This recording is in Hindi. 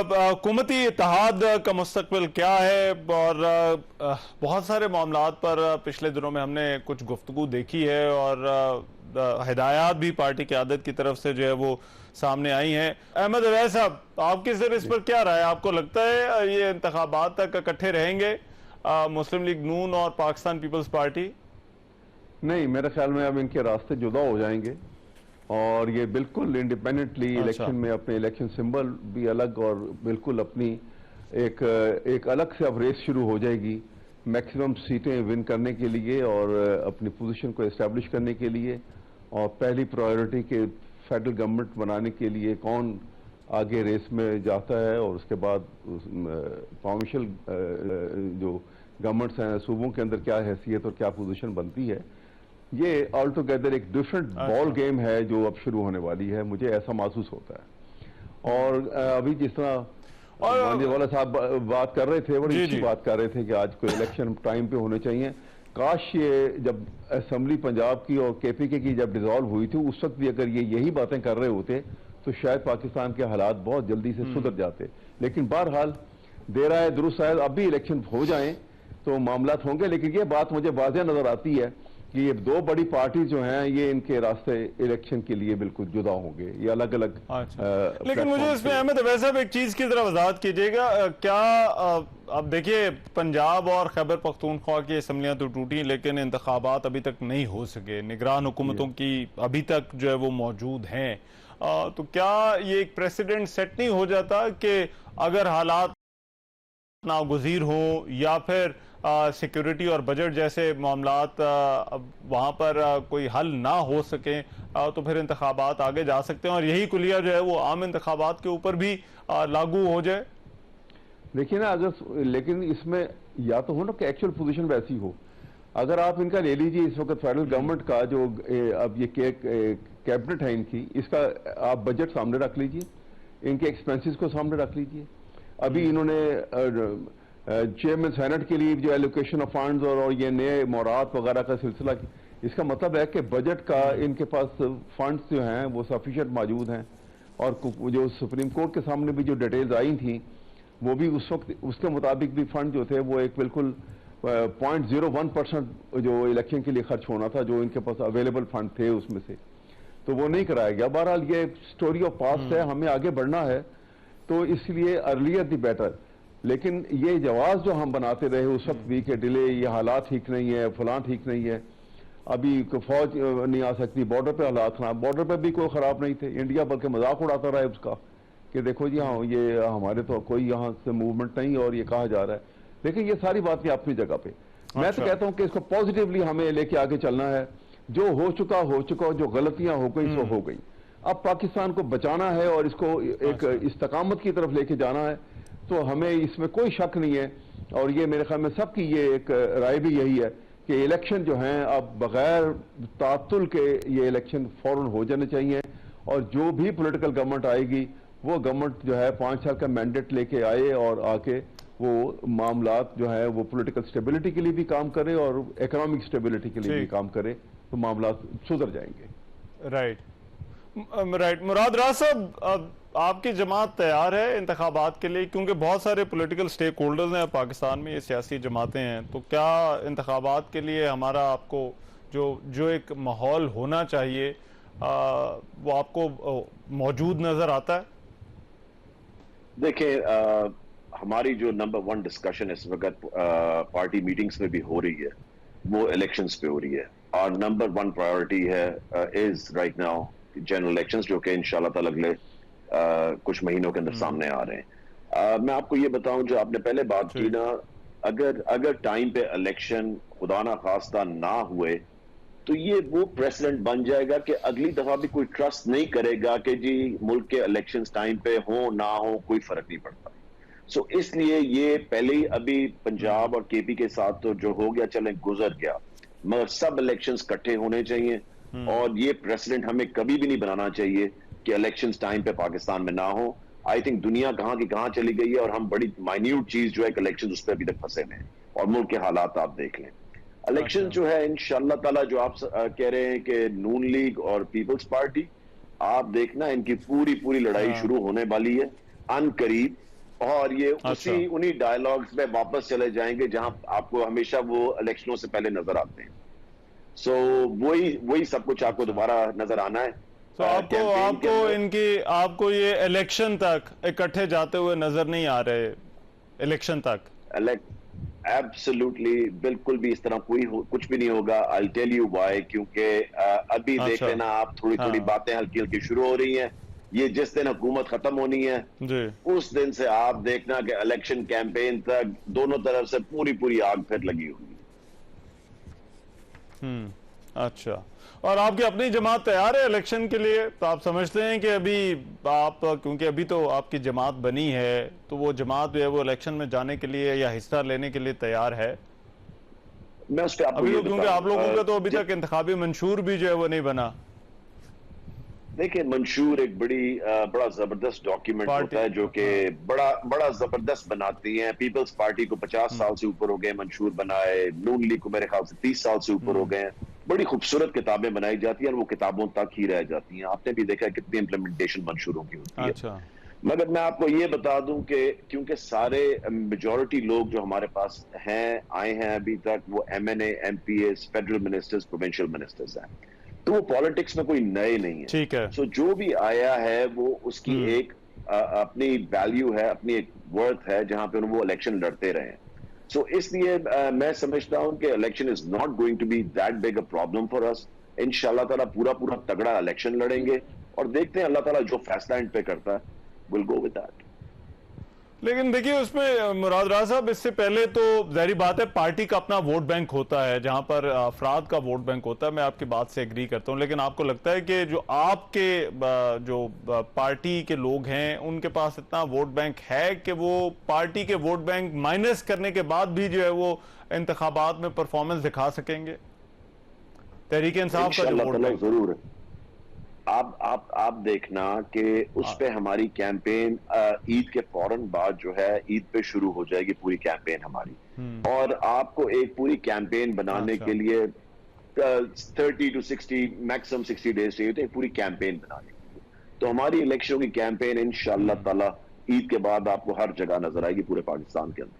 हुकूमती इत्तेहाद का मुस्तकबिल क्या है? और बहुत सारे मामलात पर पिछले दिनों में हमने कुछ गुफ्तगू देखी है और हिदायत भी पार्टी क़यादत की तरफ से जो है वो सामने आई हैं। अहमद अवैस साहब, आपकी सिर इस पर क्या राय है? आपको लगता है ये इंतखाबात तक इकट्ठे रहेंगे मुस्लिम लीग नून और पाकिस्तान पीपल्स पार्टी? नहीं, मेरे ख्याल में अब इनके रास्ते जुदा हो जाएंगे और ये बिल्कुल इंडिपेंडेंटली इलेक्शन में अपने इलेक्शन सिंबल भी अलग और बिल्कुल अपनी एक अलग से अब रेस शुरू हो जाएगी मैक्सिमम सीटें विन करने के लिए और अपनी पोजीशन को एस्टैब्लिश करने के लिए। और पहली प्रायोरिटी के फेडरल गवर्नमेंट बनाने के लिए कौन आगे रेस में जाता है और उसके बाद प्रोविंशियल जो गवर्नमेंट्स हैं सूबों के अंदर क्या हैसियत और क्या पोजीशन बनती है, ये ऑल टुगेदर एक डिफरेंट बॉल गेम है जो अब शुरू होने वाली है, मुझे ऐसा महसूस होता है। और अभी जिस तरह वाला साहब बात कर रहे थे, बड़ी अच्छी बात कर रहे थे कि आज कोई इलेक्शन टाइम पे होने चाहिए। काश ये जब असेंबली पंजाब की और केपीके की जब डिसॉल्व हुई थी उस वक्त भी अगर ये यही बातें कर रहे होते तो शायद पाकिस्तान के हालात बहुत जल्दी से सुधर जाते। लेकिन बहरहाल देर आए दुरुस्त आए, अब भी इलेक्शन हो जाएं तो मामलात होंगे। लेकिन ये बात मुझे वाज़ेह नजर आती है कि ये दो बड़ी पार्टी जो हैं ये इनके रास्ते इलेक्शन के लिए बिल्कुल जुदा होंगे, ये अलग अलग। लेकिन मुझे इसमें अहमद वैसा एक चीज की तरफ वजाहत कीजिएगा, क्या अब देखिए पंजाब और खैबर पख्तूनख्वा की असम्बलियां तो टूटी लेकिन इंतखाबात अभी तक नहीं हो सके, निगरान हुकूमतों की अभी तक जो है वो मौजूद हैं, तो क्या ये एक प्रेसिडेंट सेट नहीं हो जाता कि अगर हालात नागुज़ीर हो या फिर सिक्योरिटी और बजट जैसे मामलात वहाँ पर कोई हल ना हो सके तो फिर इंतखाबात आगे जा सकते हैं और यही कुलिया जो है वो आम इंतखाबात के ऊपर भी लागू हो जाए? देखिए ना, अगर लेकिन इसमें या तो हो ना कि एक्चुअल पोजीशन वैसी हो। अगर आप इनका ले लीजिए इस वक्त फेडरल गवर्नमेंट का जो अब ये कैबिनेट है इनकी, इसका आप बजट सामने रख लीजिए, इनके एक्सपेंसेस को सामने रख लीजिए। अभी इन्होंने चेयरमैन सेनेट के लिए जो एलोकेशन ऑफ फंड्स और ये नए मोरात वगैरह का सिलसिला, इसका मतलब है कि बजट का इनके पास फंड्स जो हैं वो सफिशिएंट मौजूद हैं। और जो सुप्रीम कोर्ट के सामने भी जो डिटेल्स आई थी वो भी उस वक्त उसके मुताबिक भी फंड जो थे वो एक बिल्कुल 0.01% जो इलेक्शन के लिए खर्च होना था, जो इनके पास अवेलेबल फंड थे उसमें से, तो वो नहीं कराया गया। बहरहाल ये स्टोरी ऑफ पास्ट है, हमें आगे बढ़ना है तो इसलिए अर्लियर द बेटर। लेकिन ये जवाब जो हम बनाते रहे उस वक्त भी कि डिले, ये हालात ठीक नहीं है, फलां ठीक नहीं है, अभी फौज नहीं आ सकती, बॉर्डर पे हालात खराब, बॉर्डर पे भी कोई ख़राब नहीं थे, इंडिया बल्कि मजाक उड़ाता रहा है उसका कि देखो जी हाँ ये हमारे तो कोई यहाँ से मूवमेंट नहीं और ये कहा जा रहा है। लेकिन ये सारी बातें अपनी जगह पे। मैं तो कहता हूँ कि इसको पॉजिटिवली हमें लेके आगे चलना है। जो हो चुका, जो गलतियां हो गई सो हो गई। अब पाकिस्तान को बचाना है और इसको एक इस्तकामत की तरफ लेके जाना है, तो हमें इसमें कोई शक नहीं है। और ये मेरे ख्याल में सबकी ये एक राय भी यही है कि इलेक्शन जो हैं अब बगैर तातुल के ये इलेक्शन फौरन हो जाने चाहिए। और जो भी पॉलिटिकल गवर्नमेंट आएगी वो गवर्नमेंट जो है 5 साल का मैंडेट लेके आए और आके वो मामलात जो है वो पॉलिटिकल स्टेबिलिटी के लिए भी काम करे और इकोनॉमिक स्टेबिलिटी के लिए भी काम करे, तो मामलात सुधर जाएंगे। राइट। मुराद राज साहब, आपकी जमात तैयार है इंतखाबात के लिए? क्योंकि बहुत सारे पॉलिटिकल स्टेक होल्डर्स हैं पाकिस्तान में, ये सियासी जमातें हैं, तो क्या इंतखाबात के लिए हमारा आपको जो एक माहौल होना चाहिए वो आपको मौजूद नजर आता है? देखिए, हमारी जो नंबर 1 डिस्कशन इस वक्त पार्टी मीटिंग्स में भी हो रही है वो इलेक्शंस पे हो रही है। और नंबर 1 प्रायोरिटी है is right now general elections, जो कि इंशाल्लाह ताला अगले कुछ महीनों के अंदर सामने आ रहे हैं। मैं आपको ये बताऊं, जो आपने पहले बात की ना, अगर टाइम पे इलेक्शन खुदा ना खास्ता ना हुए तो ये वो प्रेसिडेंट बन जाएगा कि अगली दफा भी कोई ट्रस्ट नहीं करेगा कि जी मुल्क के इलेक्शंस टाइम पे हो ना हो कोई फर्क नहीं पड़ता। सो इसलिए ये पहले ही अभी पंजाब और केपी के साथ तो जो हो गया चले गुजर गया, मगर सब इलेक्शंस इकट्ठे होने चाहिए। और ये प्रेसिडेंट हमें कभी भी नहीं बनाना चाहिए कि इलेक्शंस टाइम पे पाकिस्तान में ना हो। आई थिंक दुनिया कहाँ की कहाँ चली गई है और हम बड़ी माइन्यूट चीज जो है इलेक्शन उस पर अभी तक फंसे हैं। और मुल्क के हालात आप देख लें, इलेक्शन जो है इंशाल्लाह ताला, जो आप कह रहे हैं कि नून लीग और पीपल्स पार्टी, आप देखना इनकी पूरी लड़ाई शुरू होने वाली है अन करीब। और ये अच्छा। उन्हीं डायलॉग्स में वापस चले जाएंगे जहां आपको हमेशा वो इलेक्शनों से पहले नजर आते हैं। सो वही सब कुछ आपको अच्छा। दोबारा नजर आना है तो आपको कैंपेन के आपको अंदर। इनकी आपको ये इलेक्शन तक इकट्ठे जाते हुए नजर नहीं आ रहे, इलेक्शन तक? एब्सोल्युटली, बिल्कुल भी इस तरह कुछ भी नहीं होगा। आई टेल यू व्हाई, क्योंकि अभी देख अच्छा। लेना आप, थोड़ी थोड़ी हाँ बातें हल्की हल्की शुरू हो रही हैं। ये जिस दिन हुकूमत खत्म होनी है जी। उस दिन से आप देखना कि इलेक्शन कैंपेन तक दोनों तरफ से पूरी पूरी आग फिर लगी होगी। अच्छा, और आपकी अपनी जमात तैयार है इलेक्शन के लिए? तो आप समझते हैं कि अभी आप, क्योंकि अभी तो आपकी जमात बनी है, तो वो जमात जो है वो इलेक्शन में जाने के लिए या हिस्सा लेने के लिए तैयार है? मैं उस पर आपको अभी ये तो क्योंकि आप लोगों का तो अभी बताऊं, तक इंतखाबी मंशूर भी जो है वो नहीं बना। देखिए मंशूर एक बड़ा जबरदस्त डॉक्यूमेंट पार्टी, होता है जो कि बड़ा बड़ा जबरदस्त बनाती है। पीपल्स पार्टी को 50 साल से ऊपर हो गए मंशूर बनाए, नून लीग को मेरे ख्याल से 30 साल से ऊपर हो गए हैं। बड़ी खूबसूरत किताबें बनाई जाती हैं और वो किताबों तक ही रह जाती हैं। आपने भी देखा है कितनी इंप्लीमेंटेशन मंशूरों की होती है। अच्छा। मगर मैं आपको ये बता दूं कि क्योंकि सारे मेजॉरिटी लोग जो हमारे पास हैं आए हैं अभी तक, वो MNA, MPs, federal ministers, provincial ministers हैं, तो वो पॉलिटिक्स में कोई नए नहीं है। ठीक है। सो जो भी आया है वो उसकी एक अपनी वैल्यू है, अपनी एक वर्थ है जहां पे वो इलेक्शन लड़ते रहे। सो इसलिए मैं समझता हूं कि election is not going to be that big a problem for us. इंशाल्लाह ताला पूरा पूरा तगड़ा इलेक्शन लड़ेंगे और देखते हैं अल्लाह ताला जो फैसला इन पे करता है, विल गो विद दैट। लेकिन देखिए उसमें मुराद राजा साहब, इससे पहले तो जाहिर बात है पार्टी का अपना वोट बैंक होता है, जहां पर अफराद का वोट बैंक होता है। मैं आपकी बात से एग्री करता हूं, लेकिन आपको लगता है कि जो आपके जो पार्टी के लोग हैं उनके पास इतना वोट बैंक है कि वो पार्टी के वोट बैंक माइनस करने के बाद भी जो है वो इंतखाबात में परफॉर्मेंस दिखा सकेंगे? तहरीक इंसाफ का जो वोट बैंक जरूर है। आप देखना कि उस पे हमारी कैंपेन ईद के फौरन बाद जो है, ईद पे शुरू हो जाएगी पूरी कैंपेन हमारी। और आपको एक पूरी कैंपेन बनाने अच्छा। के लिए 30 to 60 मैक्सिमम 60 डेज चाहिए होते हैं पूरी कैंपेन बनाने के लिए। तो हमारी इलेक्शन की कैंपेन इंशाअल्लाह ताला ईद के बाद आपको हर जगह नजर आएगी पूरे पाकिस्तान के अंदर।